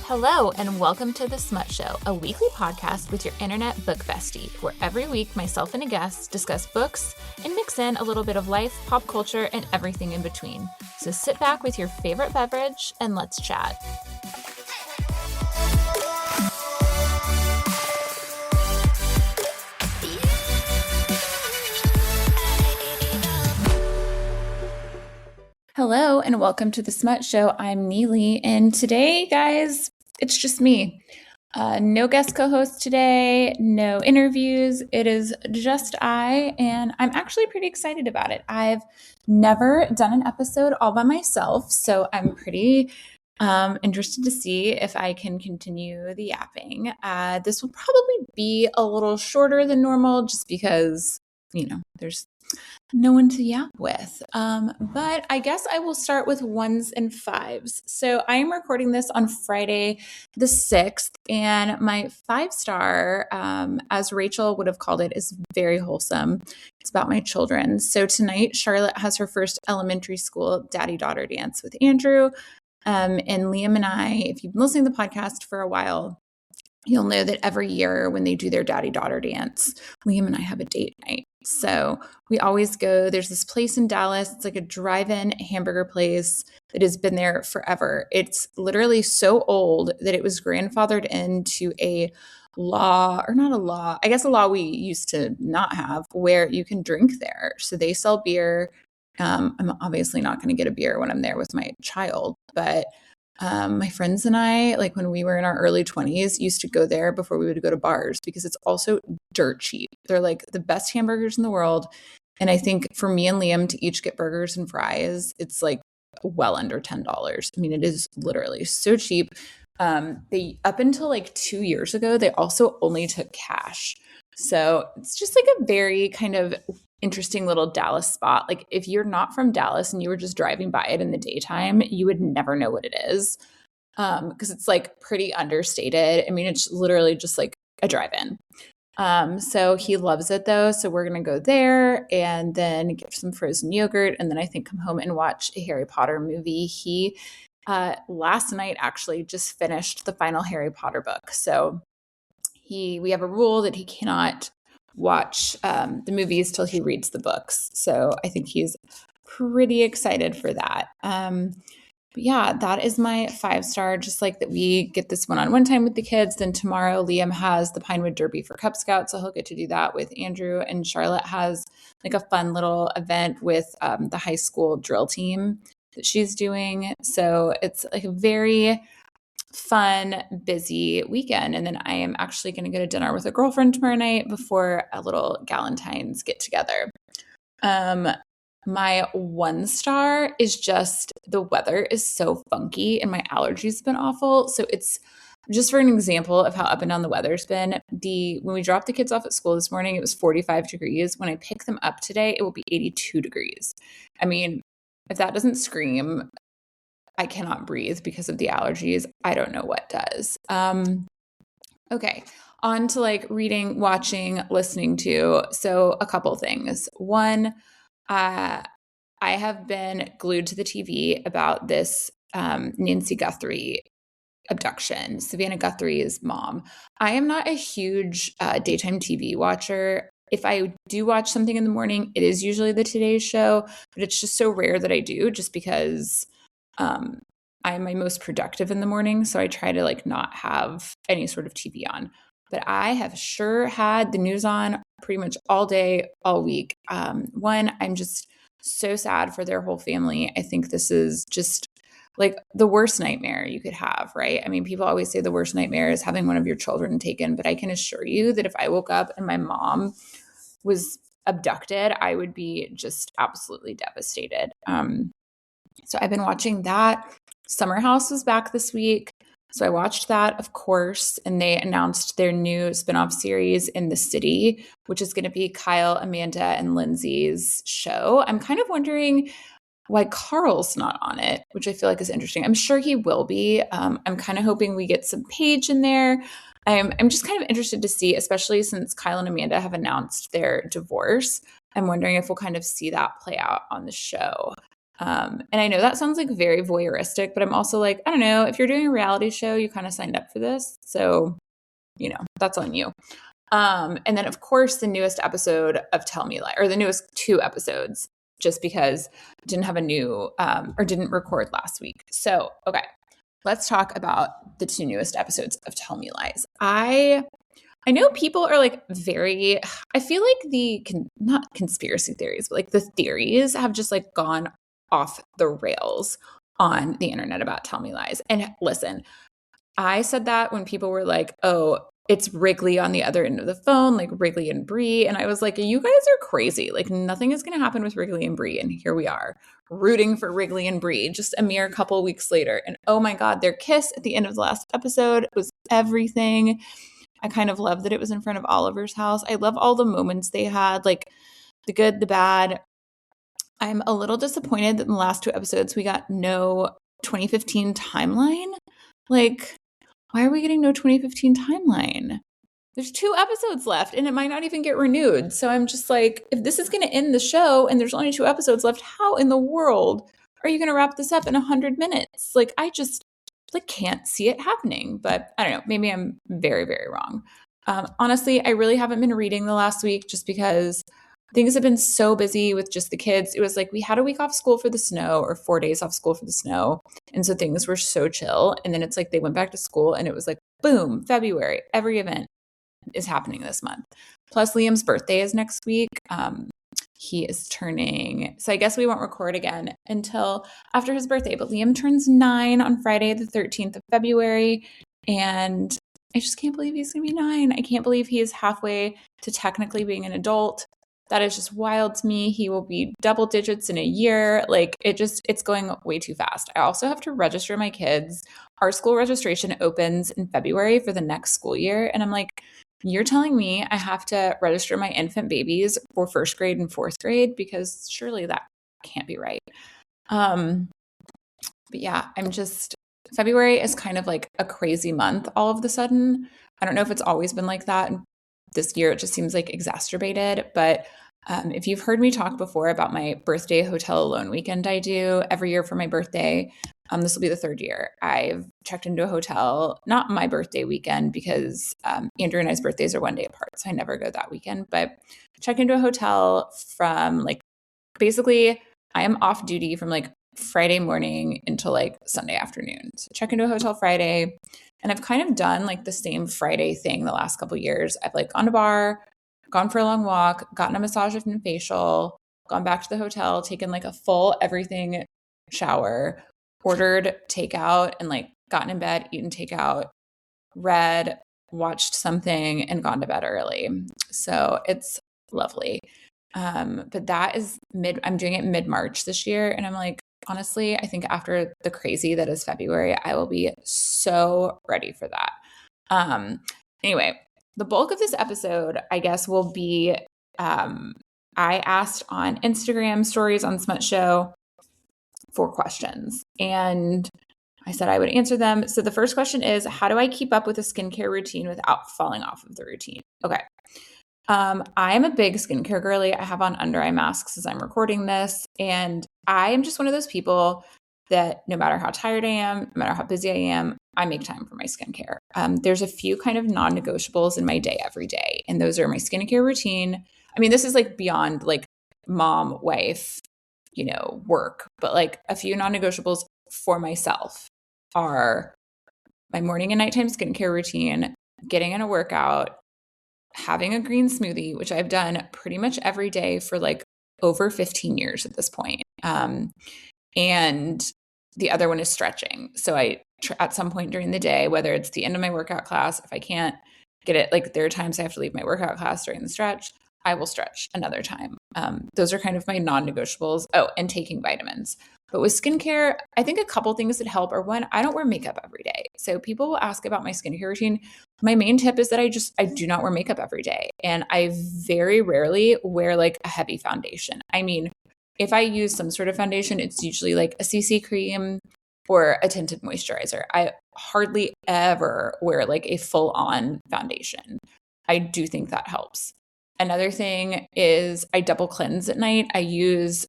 Hello, and welcome to The Smut Show, a weekly podcast with your internet book bestie, where every week myself and a guest discuss books and mix in a little bit of life, pop culture, and everything in between. So sit back with your favorite beverage and let's chat. Hello, and welcome to The Smut Show. I'm Neely, and today, guys, it's just me. No guest co-host today, no interviews. It is just I, and I'm actually pretty excited about it. I've never done an episode all by myself, so I'm pretty interested to see if I can continue the yapping. This will probably be a little shorter than normal just because, there's no one to yap with. But I guess I will start with ones and fives. So I am recording this on Friday the 6th, and my 5-star, as Rachel would have called it, is very wholesome. It's about my children. So tonight, Charlotte has her first elementary school daddy-daughter dance with Andrew. And Liam and I, if you've been listening to the podcast for a while, you'll know that every year when they do their daddy-daughter dance, Liam and I have a date night. So we always go, there's this place in Dallas, it's like a drive-in hamburger place that has been there forever. It's literally so old that it was grandfathered into a law, or not a law, I guess a law we used to not have, where you can drink there. So they sell beer. I'm obviously not going to get a beer when I'm there with my child, but my friends and I, like when we were in our early 20s, used to go there before we would go to bars because it's also dirt cheap. They're like the best hamburgers in the world. And I think for me and Liam to each get burgers and fries, it's like well under $10. I mean, it is literally so cheap. They, up until like 2 years ago, they also only took cash. So it's just like a very kind of interesting little Dallas spot. Like if you're not from Dallas and you were just driving by it in the daytime, you would never know what it is, because it's like pretty understated. I mean, it's literally just like a drive-in. So he loves it though. So we're going to go there and then get some frozen yogurt. And then I think come home and watch a Harry Potter movie. He, last night actually just finished the final Harry Potter book. So we have a rule that he cannot watch the movies till he reads the books. So I think he's pretty excited for that. But yeah, that is my 5-star, just like that we get this one-on-one time with the kids. Then tomorrow, Liam has the Pinewood Derby for Cub Scouts, so he'll get to do that with Andrew. And Charlotte has like a fun little event with the high school drill team that she's doing. So it's like a very fun, busy weekend. And then I am actually going to go to dinner with a girlfriend tomorrow night before a little Galentine's get together. My 1-star is just the weather is so funky and my allergies have been awful. So it's just for an example of how up and down the weather's been. When we dropped the kids off at school this morning, it was 45 degrees. When I pick them up today, it will be 82 degrees. I mean, if that doesn't scream, I cannot breathe because of the allergies, I don't know what does. Okay, on to like reading, watching, listening to. So a couple things. One, I have been glued to the TV about this Nancy Guthrie abduction, Savannah Guthrie's mom. I am not a huge daytime TV watcher. If I do watch something in the morning, it is usually the Today Show, but it's just so rare that I do, just because I'm my most productive in the morning. So I try to like not have any sort of TV on. But I have sure had the news on pretty much all day, all week. One, I'm just so sad for their whole family. I think this is just like the worst nightmare you could have, right? I mean, people always say the worst nightmare is having one of your children taken, but I can assure you that if I woke up and my mom was abducted, I would be just absolutely devastated. So I've been watching that. Summer House was back this week. So I watched that, of course, and they announced their new spinoff series in the city, which is going to be Kyle, Amanda, and Lindsay's show. I'm kind of wondering why Carl's not on it, which I feel like is interesting. I'm sure he will be. I'm kind of hoping we get some Paige in there. I'm just kind of interested to see, especially since Kyle and Amanda have announced their divorce. I'm wondering if we'll kind of see that play out on the show. And I know that sounds like very voyeuristic, but I'm also like, I don't know, if you're doing a reality show, you kind of signed up for this. So, that's on you. And then of course the newest episode of Tell Me Lie, or the newest 2 episodes, just because I didn't have a new, or didn't record last week. So, okay, let's talk about the 2 newest episodes of Tell Me Lies. I know people are like I feel like not conspiracy theories, but like the theories have just like gone off the rails on the internet about Tell Me Lies. And listen, I said that when people were like, oh, it's Wrigley on the other end of the phone, like Wrigley and Bree. And I was like, you guys are crazy. Like nothing is going to happen with Wrigley and Bree. And here we are rooting for Wrigley and Bree just a mere couple weeks later. And oh my God, their kiss at the end of the last episode was everything. I kind of love that it was in front of Oliver's house. I love all the moments they had, like the good, the bad. I'm a little disappointed that in the last 2 episodes we got no 2015 timeline. Like, why are we getting no 2015 timeline? There's 2 episodes left and it might not even get renewed. So I'm just like, if this is going to end the show and there's only 2 episodes left, how in the world are you going to wrap this up in 100 minutes? Like, I just can't see it happening. But I don't know. Maybe I'm very, very wrong. Honestly, I really haven't been reading the last week just because things have been so busy with just the kids. It was like we had a week off school for the snow, or 4 days off school for the snow. And so things were so chill. And then it's like they went back to school and it was like, boom, February, every event is happening this month. Plus Liam's birthday is next week. He is turning, so I guess we won't record again until after his birthday, but Liam turns 9 on Friday, the 13th of February. And I just can't believe he's going to be 9. I can't believe he is halfway to technically being an adult. That is just wild to me. He will be double digits in a year. Like it's going way too fast. I also have to register my kids. Our school registration opens in February for the next school year. And I'm like, you're telling me I have to register my infant babies for first grade and fourth grade? Because surely that can't be right. But yeah, February is kind of like a crazy month all of the sudden. I don't know if it's always been like that. This year, it just seems like exacerbated. But if you've heard me talk before about my birthday hotel alone weekend I do every year for my birthday, this will be the 3rd year. I've checked into a hotel, not my birthday weekend because Andrew and I's birthdays are one day apart. So I never go that weekend, but check into a hotel from like, basically I am off duty from like Friday morning until like Sunday afternoon. So check into a hotel Friday. And I've kind of done like the same Friday thing the last couple of years. I've like gone to bar, gone for a long walk, gotten a massage and facial, gone back to the hotel, taken like a full everything shower, ordered takeout and like gotten in bed, eaten takeout, read, watched something and gone to bed early. So it's lovely. But that is I'm doing it mid-March this year. And I'm like, honestly, I think after the crazy that is February, I will be so ready for that. Anyway, the bulk of this episode, I guess, will be I asked on Instagram stories on Smut Show 4 questions, and I said I would answer them. So the first question is, how do I keep up with a skincare routine without falling off of the routine? Okay. I'm a big skincare girly. I have on under eye masks as I'm recording this. And I am just one of those people that no matter how tired I am, no matter how busy I am, I make time for my skincare. There's a few kind of non-negotiables in my day every day. And those are my skincare routine. I mean, this is like beyond like mom, wife, work, but like a few non-negotiables for myself are my morning and nighttime skincare routine, getting in a workout, having a green smoothie, which I've done pretty much every day for like over 15 years at this point. And the other one is stretching. So at some point during the day, whether it's the end of my workout class, if I can't get it, like there are times I have to leave my workout class during the stretch, I will stretch another time. Those are kind of my non-negotiables. Oh, and taking vitamins. But with skincare, I think a couple things that help are, one, I don't wear makeup every day. So people will ask about my skincare routine. My main tip is that I do not wear makeup every day. And I very rarely wear like a heavy foundation. I mean, if I use some sort of foundation, it's usually like a CC cream or a tinted moisturizer. I hardly ever wear like a full on foundation. I do think that helps. Another thing is I double cleanse at night. I use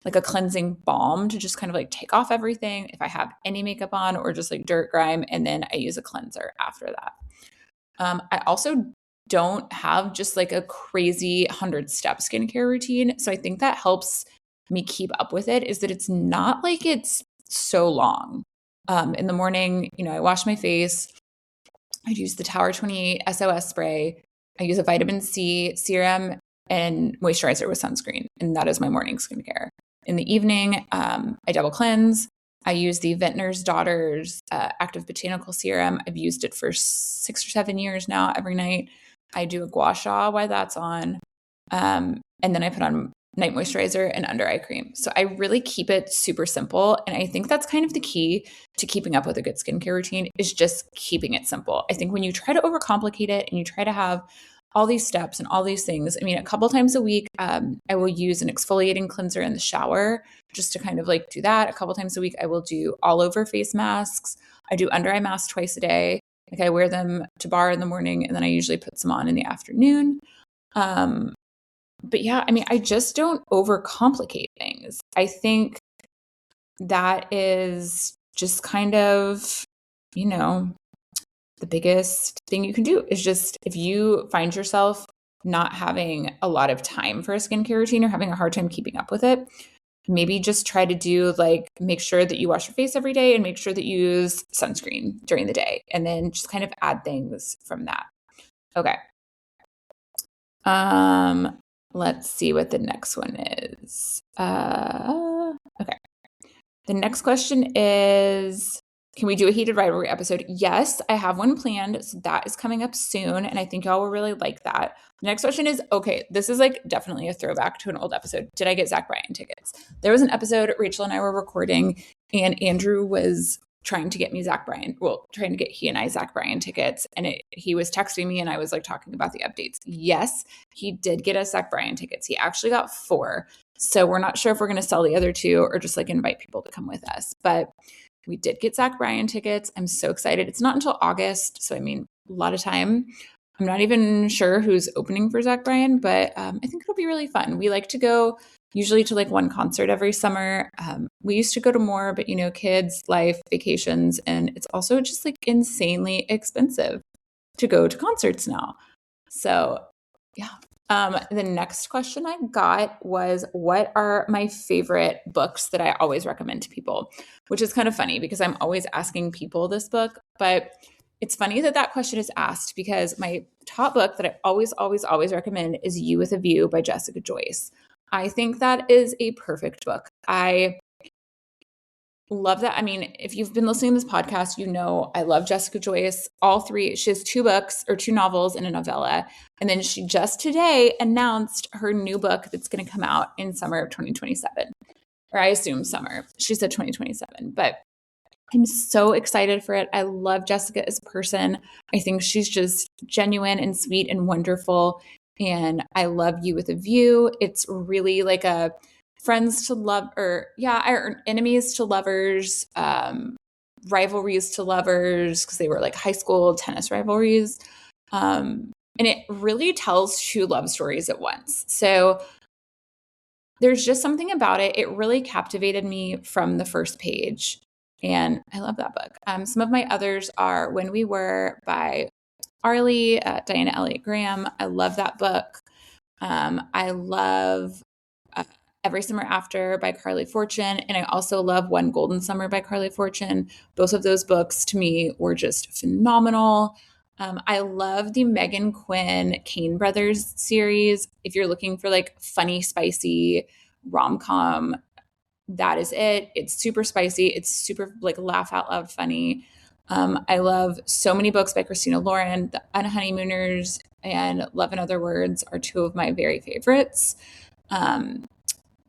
like a cleansing balm to just kind of like take off everything if I have any makeup on or just like dirt grime. And then I use a cleanser after that. I also don't have just like a crazy 100-step skincare routine. So I think that helps me keep up with it is that it's not like it's so long. In the morning, I wash my face. I use the Tower 28 SOS spray. I use a vitamin C serum and moisturizer with sunscreen. And that is my morning skincare. In the evening, I double cleanse. I use the Vintner's Daughters Active Botanical Serum. I've used it for 6 or 7 years now every night. I do a gua sha while that's on. And then I put on night moisturizer and under eye cream. So I really keep it super simple. And I think that's kind of the key to keeping up with a good skincare routine is just keeping it simple. I think when you try to overcomplicate it and you try to have all these steps and all these things, I mean, a couple times a week, I will use an exfoliating cleanser in the shower just to kind of like do that. A couple times a week, I will do all over face masks. I do under eye masks twice a day. Like I wear them to bar in the morning and then I usually put some on in the afternoon. But yeah, I mean, I just don't overcomplicate things. I think that is just kind of, the biggest thing you can do is just if you find yourself not having a lot of time for a skincare routine or having a hard time keeping up with it, maybe just try to do like make sure that you wash your face every day and make sure that you use sunscreen during the day and then just kind of add things from that. Okay. Let's see what the next one is. Okay. The next question is, can we do a heated rivalry episode? Yes, I have one planned. So that is coming up soon. And I think y'all will really like that. The next question is, okay, this is like definitely a throwback to an old episode. Did I get Zach Bryan tickets? There was an episode Rachel and I were recording and Andrew was trying to get he and I Zach Bryan tickets. And he was texting me and I was like talking about the updates. Yes, he did get us Zach Bryan tickets. He actually got 4. So we're not sure if we're going to sell the other 2 or just like invite people to come with us. But we did get Zach Bryan tickets. I'm so excited. It's not until August. So, I mean, a lot of time. I'm not even sure who's opening for Zach Bryan, but I think it'll be really fun. We like to go usually to like one concert every summer. We used to go to more, but kids, life, vacations, and it's also just like insanely expensive to go to concerts now. So yeah. The next question I got was, what are my favorite books that I always recommend to people? Which is kind of funny because I'm always asking people this book, but it's funny that question is asked because my top book that I always, always, always recommend is You with a View by Jessica Joyce. I think that is a perfect book. I love that. I mean, if you've been listening to this podcast, I love Jessica Joyce. All 3. She has 2 books or 2 novels and a novella. And then she just today announced her new book that's going to come out in summer of 2027. Or I assume summer. She said 2027. But I'm so excited for it. I love Jessica as a person. I think she's just genuine and sweet and wonderful. And I love You with a View. It's really like a friends to love or enemies to lovers, rivalries to lovers, because they were like high school tennis rivalries. And it really tells 2 love stories at once. So there's just something about it. It really captivated me from the first page. And I love that book. Some of my others are When We Were by Arlie, Diana Elliott Graham. I love that book. I love Every Summer After by Carly Fortune. And I also love One Golden Summer by Carly Fortune. Both of those books to me were just phenomenal. I love the Megan Quinn Kane Brothers series. If you're looking for like funny, spicy rom-com, that is it. It's super spicy. It's super like laugh out loud funny. I love so many books by Christina Lauren. The Unhoneymooners and Love in Other Words are 2 of my very favorites.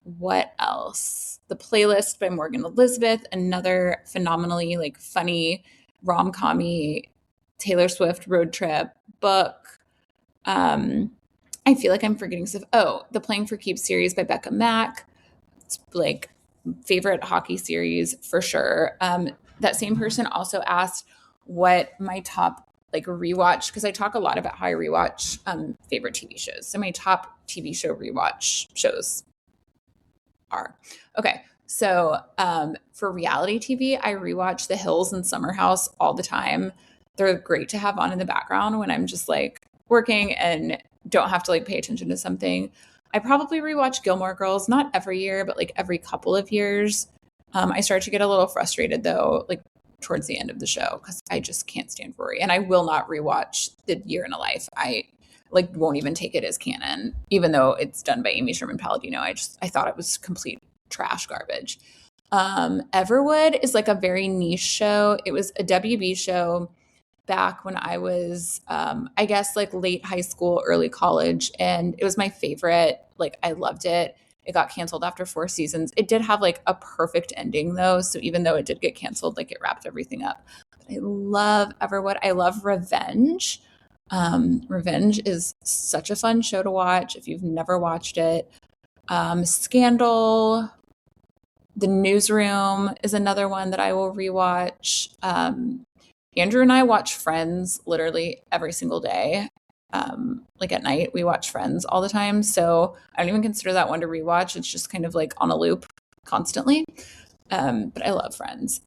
What else? The Playlist by Morgan Elizabeth, another phenomenally like funny rom-com-y Taylor Swift road trip book. I feel like I'm forgetting stuff. Oh, the Playing for Keeps series by Becca Mack. It's like favorite hockey series for sure. That same person also asked what my top like rewatch, because I talk a lot about how I rewatch favorite TV shows. So my top TV show rewatch shows are. Okay. So for reality TV, I rewatch The Hills and Summer House all the time. They're great to have on in the background when I'm just like working and don't have to like pay attention to something. I probably rewatch Gilmore Girls, not every year, but like every couple of years. I start to get a little frustrated though, like towards the end of the show, because I just can't stand Rory. And I will not rewatch The Year in a Life. I like won't even take it as canon, even though it's done by Amy Sherman Palladino. I thought it was complete trash garbage. Everwood is like a very niche show. It was a WB show back when I was, I guess, like late high school, early college. And it was my favorite. Like, I loved it. It got canceled after 4 seasons. It did have like a perfect ending, though. So even though it did get canceled, like it wrapped everything up. But I love Everwood. I love Revenge. Revenge is such a fun show to watch if you've never watched it. Scandal, The Newsroom is another one that I will rewatch. Andrew and I watch Friends literally every single day. Like at night, we watch Friends all the time. So I don't even consider that one to rewatch. It's just kind of like on a loop constantly. But I love Friends.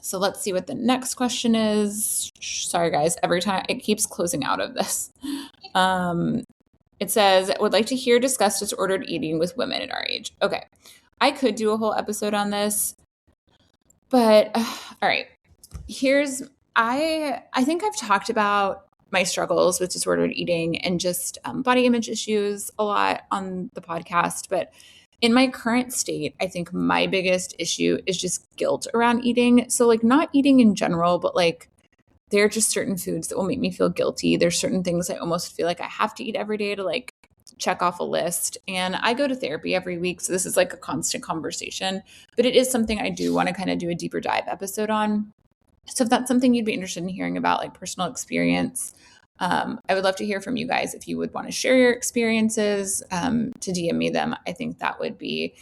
So let's see what the next question is. Sorry, guys. Every time it keeps closing out of this. It says, would like to hear discuss disordered eating with women at our age. Okay. I could do a whole episode on this, but all right. I think I've talked about my struggles with disordered eating and just body image issues a lot on the podcast. But in my current state, I think my biggest issue is just guilt around eating. So like not eating in general, but like there are just certain foods that will make me feel guilty. There's certain things I almost feel like I have to eat every day to like check off a list. And I go to therapy every week. So this is like a constant conversation, but it is something I do want to kind of do a deeper dive episode on. So if that's something you'd be interested in hearing about, like personal experience, I would love to hear from you guys. If you would want to share your experiences, to DM me them, I think that would be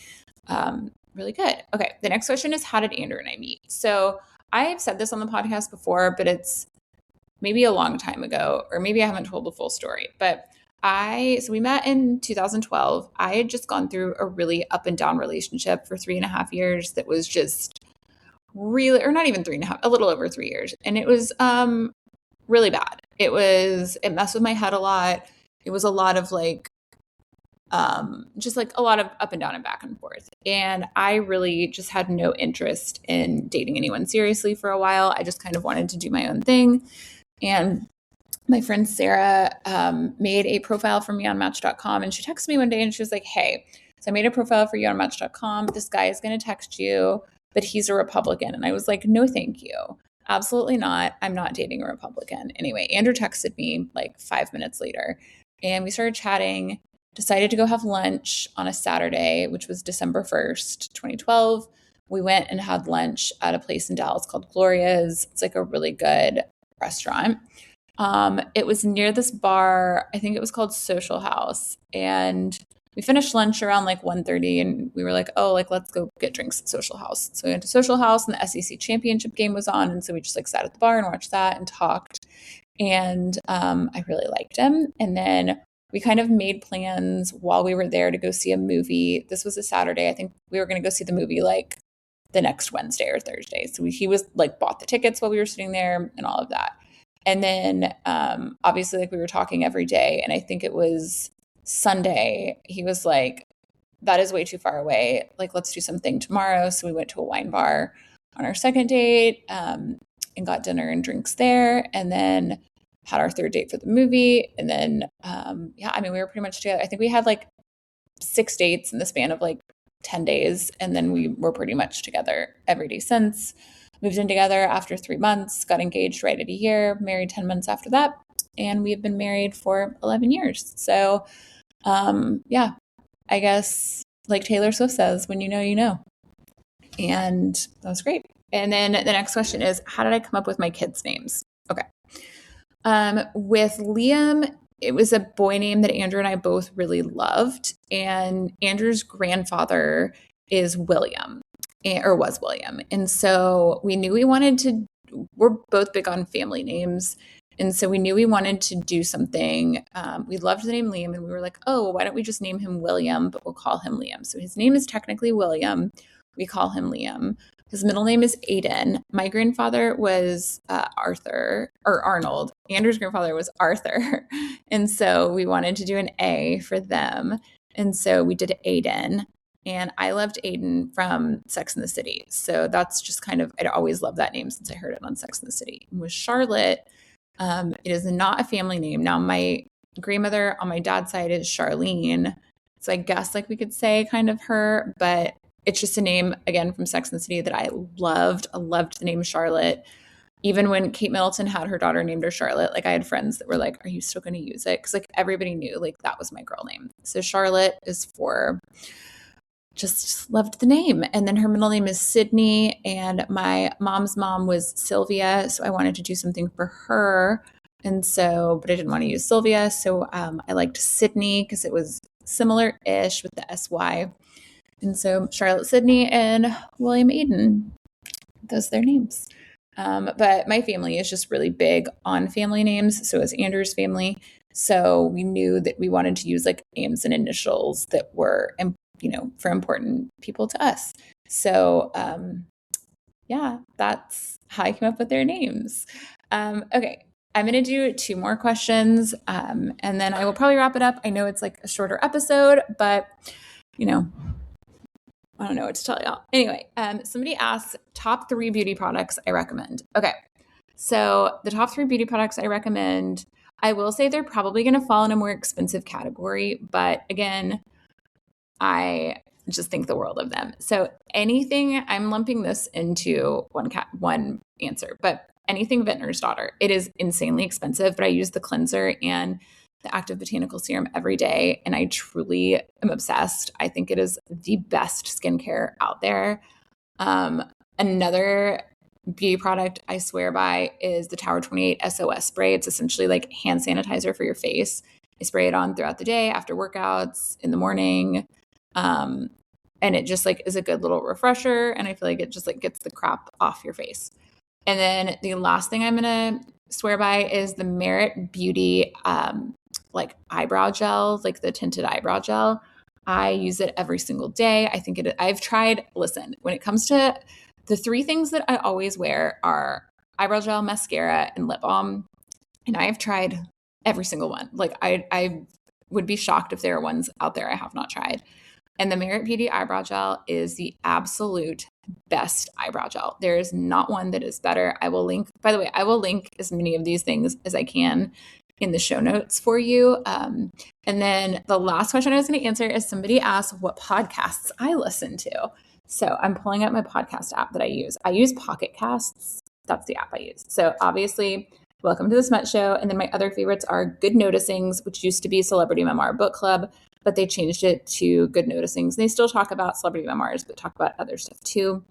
really good. Okay. The next question is, how did Andrew and I meet? So I've said this on the podcast before, but it's maybe a long time ago, or maybe I haven't told the full story, but so we met in 2012. I had just gone through a really up and down relationship for 3.5 years that was just really, or not even 3.5, a little over 3 years. And it was really bad. It messed with my head a lot. It was a lot of like, just like a lot of up and down and back and forth. And I really just had no interest in dating anyone seriously for a while. I just kind of wanted to do my own thing. And my friend Sarah made a profile for me on Match.com, and she texted me one day and she was like, hey, so I made a profile for you on Match.com. This guy is going to text you, but he's a Republican. And I was like, no, thank you. Absolutely not. I'm not dating a Republican. Anyway, Andrew texted me like 5 minutes later and we started chatting, decided to go have lunch on a Saturday, which was December 1st, 2012. We went and had lunch at a place in Dallas called Gloria's. It's like a really good restaurant. It was near this bar. I think it was called Social House. And we finished lunch around like 1:30 and we were like, oh, like, let's go get drinks at Social House. So we went to Social House and the SEC championship game was on. And so we just like sat at the bar and watched that and talked. And I really liked him. And then we kind of made plans while we were there to go see a movie. This was a Saturday. I think we were going to go see the movie like the next Wednesday or Thursday. So he was like bought the tickets while we were sitting there and all of that. And then obviously like we were talking every day. And I think it was Sunday. He was like, that is way too far away. Like, let's do something tomorrow. So we went to a wine bar on our second date and got dinner and drinks there. And then had our third date for the movie. And then, we were pretty much together. I think we had like 6 dates in the span of like 10 days. And then we were pretty much together every day since. Moved in together after 3 months, got engaged right at a year, married 10 months after that. And we have been married for 11 years. So, I guess like Taylor Swift says, when you know, you know. And that was great. And then the next question is, how did I come up with my kids' names? Okay. With Liam, it was a boy name that Andrew and I both really loved. And Andrew's grandfather is William, or was William. And so we knew we're both big on family names. And so we knew we wanted to do something. We loved the name Liam, and we were like, oh, why don't we just name him William, but we'll call him Liam. So his name is technically William. We call him Liam. His middle name is Aiden. My grandfather was Arthur, or Arnold. Andrew's grandfather was Arthur. And so we wanted to do an A for them. And so we did Aiden. And I loved Aiden from Sex and the City. So that's just kind of, I'd always loved that name since I heard it on Sex and the City. And with Charlotte, it is not a family name. Now, my grandmother on my dad's side is Charlene. So I guess like we could say kind of her, but it's just a name, again, from Sex and the City that I loved. I loved the name Charlotte. Even when Kate Middleton had her daughter named her Charlotte, like I had friends that were like, are you still going to use it? Because like everybody knew like that was my girl name. So Charlotte is for, just loved the name. And then her middle name is Sydney, and my mom's mom was Sylvia. So I wanted to do something for her. And so, but I didn't want to use Sylvia. So I liked Sydney because it was similar-ish with the SY. And so Charlotte Sydney and William Aiden, those are their names. But my family is just really big on family names. So is Andrew's family. So we knew that we wanted to use like names and initials that were, for important people to us. So yeah, that's how I came up with their names. Okay. I'm going to do 2 more questions, and then I will probably wrap it up. I know it's like a shorter episode, but I don't know what to tell y'all. Anyway, somebody asks top 3 beauty products I recommend. Okay. So the top 3 beauty products I recommend, I will say they're probably going to fall in a more expensive category, but again, I just think the world of them. So anything, I'm lumping this into one answer, but anything Vintner's Daughter. It is insanely expensive, but I use the cleanser and the active botanical serum every day, and I truly am obsessed. I think it is the best skincare out there. Another beauty product I swear by is the Tower 28 SOS spray. It's essentially like hand sanitizer for your face. I spray it on throughout the day, after workouts, in the morning. And it just like is a good little refresher. And I feel like it just like gets the crap off your face. And then the last thing I'm going to swear by is the Merit Beauty, like eyebrow gel, like the tinted eyebrow gel. I use it every single day. I think I've tried, listen, when it comes to the 3 things that I always wear are eyebrow gel, mascara, and lip balm. And I have tried every single one. Like I would be shocked if there are ones out there I have not tried. And the Merit Beauty eyebrow gel is the absolute best eyebrow gel. There is not one that is better. I will link, by the way, I will link as many of these things as I can in the show notes for you. And then the last question I was going to answer is somebody asked what podcasts I listen to. So I'm pulling up my podcast app that I use. I use Pocket Casts. That's the app I use. So obviously, Welcome to the Smut Show. And then my other favorites are Good Noticings, which used to be Celebrity Memoir Book Club, but they changed it to Good Noticings. They still talk about celebrity memoirs, but talk about other stuff too.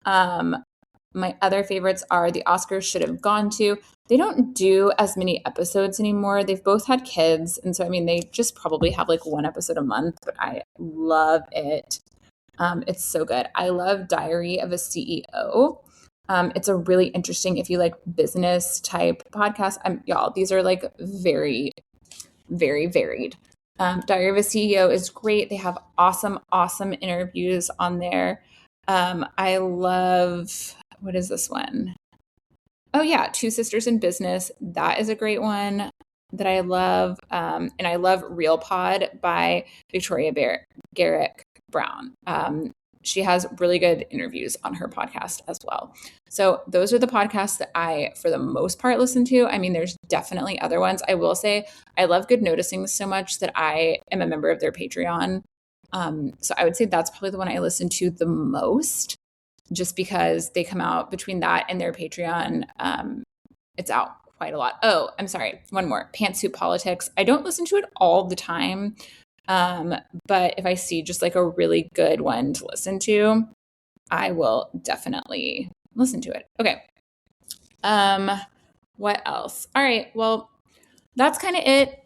My other favorites are The Oscars Should Have Gone To. They don't do as many episodes anymore. They've both had kids. And so, I mean, they just probably have like 1 episode a month, but I love it. It's so good. I love Diary of a CEO. It's a really interesting, if you like business type podcast. Y'all, these are like very, very varied. Diary of a CEO is great. They have awesome, awesome interviews on there. I love, what is this one? Oh yeah, Two Sisters in Business. That is a great one that I love. And I love Real Pod by Victoria Garrick Brown. She has really good interviews on her podcast as well. So those are the podcasts that I, for the most part, listen to. I mean, there's definitely other ones. I will say I love Good Noticing so much that I am a member of their Patreon. So I would say that's probably the one I listen to the most, just because they come out between that and their Patreon. It's out quite a lot. Oh, I'm sorry. One more. Pantsuit Politics. I don't listen to it all the time. But if I see just like a really good one to listen to, I will definitely listen to it. Okay. What else? All right. Well, that's kind of it.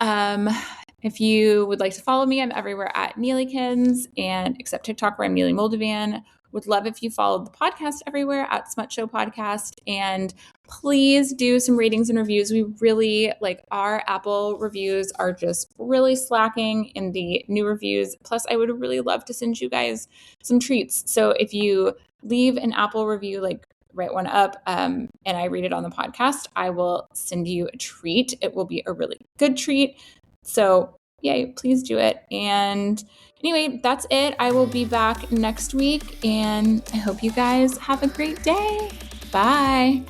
If you would like to follow me, I'm everywhere at Neelykins, and except TikTok where I'm Neely Moldovan. Would love if you followed the podcast everywhere at Smut Show Podcast, and please do some ratings and reviews. We really our Apple reviews are just really slacking in the new reviews. Plus, I would really love to send you guys some treats. So if you leave an Apple review, write one up, and I read it on the podcast, I will send you a treat. It will be a really good treat. So yay, please do it. And anyway, that's it. I will be back next week, and I hope you guys have a great day. Bye.